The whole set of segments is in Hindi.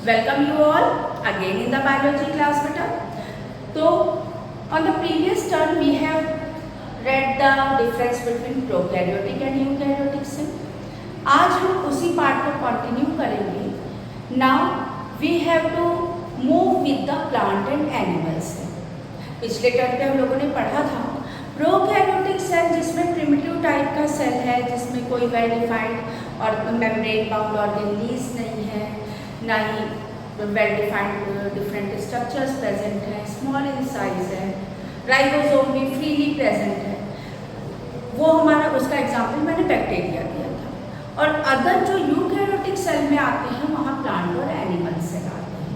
Welcome you all again in the biology class beta. So on the previous turn we have read the difference between prokaryotic and eukaryotic cell. आज हम उसी पार्ट को कंटिन्यू करेंगे. Now we have to move with the plant and animal cell. पिछले टर्न पे हम लोगों ने पढ़ा था प्रोकैरियोटिक सेल जिसमें प्रिमिटिव टाइप का सेल है, जिसमें कोई वेल डिफाइंड और मेम्ब्रेन बाउंड ऑर्गेनेल्स नहीं है, ना ही well defined different structures present हैं, स्मॉल इन साइज है, राइबोसोम भी फ्रीली प्रेजेंट है. वो हमारा उसका एग्जाम्पल मैंने बैक्टीरिया दिया था. और अदर जो यूकैरियोटिक सेल में आते हैं वहाँ प्लांट और एनिमल सेल आते हैं.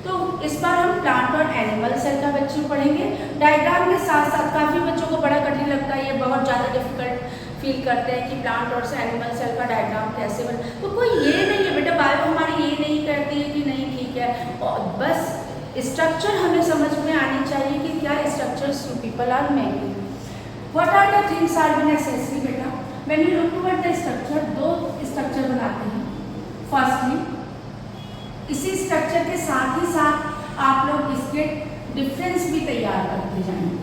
तो इस बार हम प्लांट और एनिमल सेल का बच्चों पढ़ेंगे. डायग्राम के साथ साथ काफ़ी बच्चों को बड़ा कठिन लगता है, ये बहुत ज़्यादा डिफिकल्ट फील करते हैं कि प्लांट और एनिमल सेल का डायग्राम कैसे बने. तो कोई ये नहीं है बेटा, बायो हमारी ये नहीं करती है कि नहीं ठीक है, और बस स्ट्रक्चर हमें समझ में आनी चाहिए कि क्या structures you people are making. What are the things are be necessary बेटा. When you look toward the structure, दो स्ट्रक्चर बनाते हैं. फर्स्टली इसी स्ट्रक्चर के साथ ही साथ आप लोग इसके डिफरेंस भी तैयार करते जाएंगे.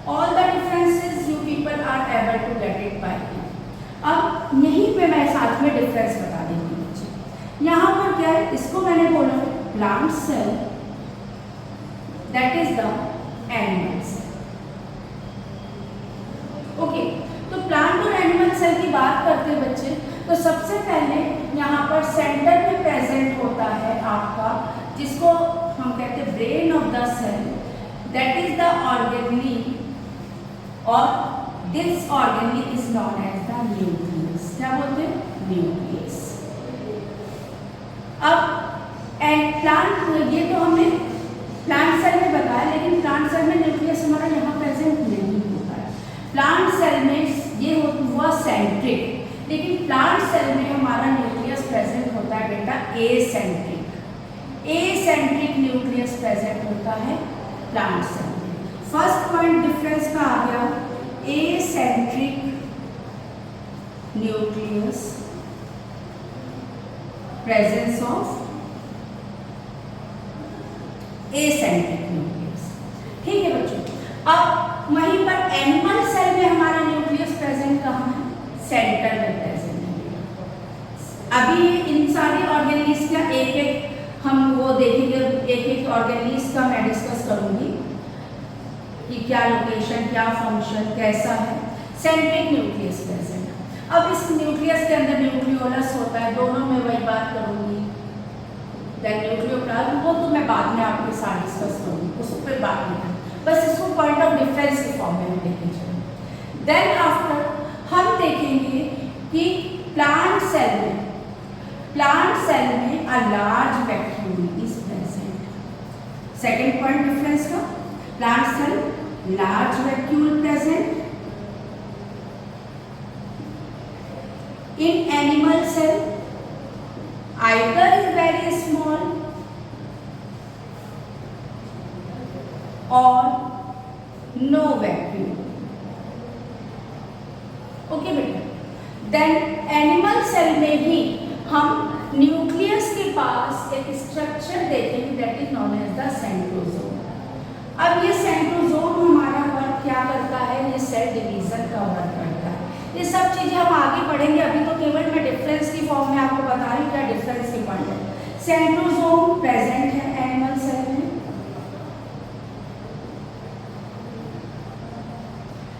All the differences you people are able to get it by. अब यहीं पे मैं साथ में डिफरेंस बता देंगी बच्चे. यहाँ पर क्या है, इसको मैंने बोला plant cell, that is the animal cell. Okay, तो प्लांट और एनिमल सेल की बात करते हैं बच्चे, तो सबसे पहले यहाँ पर सेंटर में प्रेजेंट होता है आपका, जिसको हम कहते हैं brain of the cell, that is the organelle, और this organelle is known as the nucleus. क्या बोलते हैं? न्यूक्लियस. अब एंड प्लांट, ये तो हमने प्लांट सेल में बताया, लेकिन प्लांट सेल में न्यूक्लियस हमारा यहाँ प्रेजेंट नहीं होता है. प्लांट सेल में ये हुआ सेंट्रिक, लेकिन प्लांट सेल में हमारा न्यूक्लियस प्रेजेंट होता है बेटा एसेंट्रिक. एसेंट्रिक न्यूक्लियस प्रेजेंट होता है प्लांट सेल में. फर्स्ट पॉइंट डिफरेंस का आ गया, eccentric nucleus, presence of eccentric nucleus. ठीक है बच्चों. अब वहीं पर एनिमल सेल में हमारा न्यूक्लियस प्रेजेंट कहाँ है? सेंटर में प्रेजेंट है. अभी इन सारी ऑर्गेनेल्स का एक एक हम वो देखेंगे, एक एक ऑर्गेनेल्स का मैं डिस्कस करूंगी कि क्या लोकेशन, क्या फंक्शन, कैसा है. Centric nucleus present. अब इस न्यूक्लियस के अंदर न्यूक्लियोलस होता है, दोनों में वही बात करूंगी. देन न्यूक्लियोप्लाज्म, वो तो मैं बाद में आपके साथ डिस्कस करूंगी, उस पर बात नहीं है, बस इसको पॉइंट ऑफ डिफरेंस के फॉर्म में लेके चलें. देन आफ्टर हम देखेंगे कि प्लांट सेल में a large vacuole is present. Second point difference का, plant cell large vacuole present. In animal cell either is very small or no vacuum. Okay बेटा. देन एनिमल सेल में ही हम न्यूक्लियस के पास एक स्ट्रक्चर देखेंगे, that is known as the centrosome. अब ये सेंट्रोसोम हमारा वर्क क्या करता है? ये सेल डिवीजन का वर्क करता है. ये सब चीजें हम आगे पढ़ेंगे, अभी तो केवल मैं डिफरेंस की फॉर्म में आपको बता रही हूँ क्या डिफरेंस की पॉइंट है. सेंट्रोसोम प्रेजेंट है एनिमल सेल में,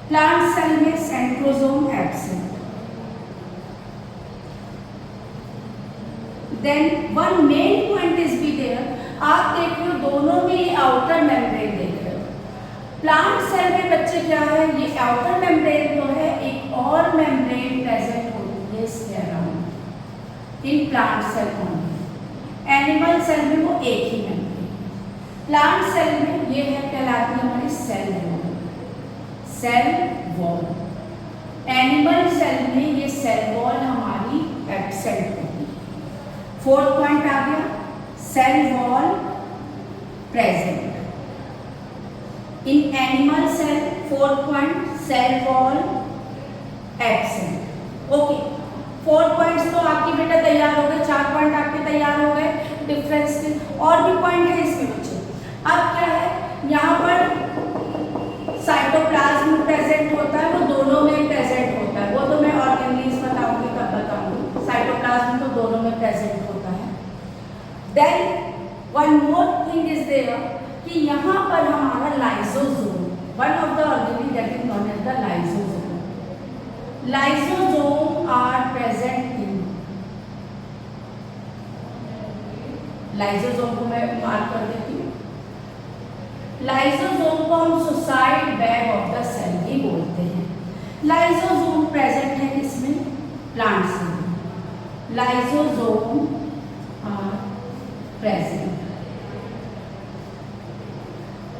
प्लांट सेल में centrosome absent. Then one main point is be there. आप देख रहे हो दोनों में ये आउटर मेम्ब्रेन देख रहे हो. प्लांट सेल में बच्चे क्या है, ये आउटर मेम्ब्रेन तो है, एक और मेम्ब्रेन प्रेजेंट होती है इसके around in plant cell only. Animal cell में वो एक ही मेम्ब्रेन. प्लांट सेल में ये है कहलाती है हमारी cell wall. Cell wall. Animal cell में ये सेल वॉल हमारी एब्सेंट होती है. फोर्थ पॉइंट आ गया, cell wall present in animal cell. Fourth point, cell wall absent. Okay, 4 points तो आपकी बेटा तैयार हो गए, 4 पॉइंट आपके तैयार हो गए. डिफरेंस के और भी पॉइंट है इसमें बच्चे। अब क्या है, यहाँ पर साइटोप्लाज्म प्रेजेंट होता है, वो दोनों में प्रेजेंट होता है, वो तो मैं ऑर्गेनेल्स बताऊंगी तब बताऊंगी। साइटोप्लाज्म तो दोनों में प्रेजेंट होता है। Then one more thing is there कि यहाँ पर हमारा lysosome, one of the organelle that is known as the lysosome, lysosome are present in, lysosome को मैं मार्क कर देती हूँ। लाइसोसोम को हम suicide bag of the cell भी बोलते हैं। लाइसोसोम प्रेजेंट है किसमें, प्लांट सेल में, लाइसोसोम आर प्रेजेंट।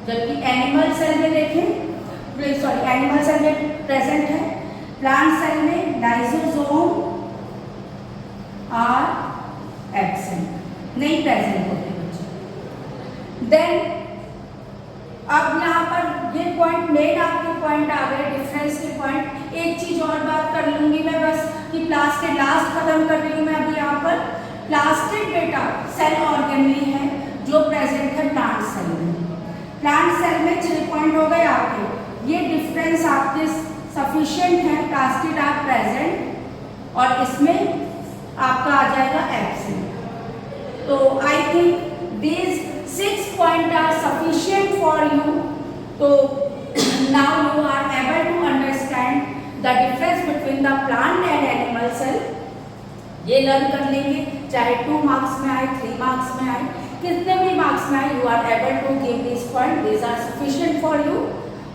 जबकि एनिमल सेल में देखें, सॉरी एनिमल सेल में प्रेजेंट है, प्लांट सेल में लाइसोसोम आर एब्सेंट, नहीं प्रेजेंट होते बच्चे। देन अब यहाँ पर ये पॉइंट मेन आपके पॉइंट आ गए, डिफरेंस के पॉइंट। एक चीज और बात कर लूंगी मैं बस कि प्लास्टिड लास्ट खत्म कर रही हूँ मैं अभी यहाँ पर। प्लास्टिड बेटा सेल ऑर्गेनली है जो प्रेजेंट है प्लांट सेल में। प्लांट सेल में 6 पॉइंट हो गए आपके, ये डिफरेंस आपके सफिशिएंट है, प्लास्टिड आर प्रेजेंट और इसमें आपका आ जाएगा एब्सेंट। तो I think these 6 points are sufficient for you. So now you are able to understand the difference between the plant and animal cell. ये लर्न कर लेंगे, चाहे 2 मार्क्स में आए, 3 मार्क्स में आए, कितने भी मार्क्स में आए, you are able to give this point. These are sufficient for you.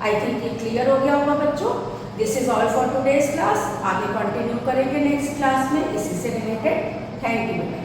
I think ये क्लियर हो गया होगा बच्चों। This is all for today's class. आगे कंटिन्यू करेंगे नेक्स्ट क्लास में इसी से रिलेटेड। थैंक यू बेटा।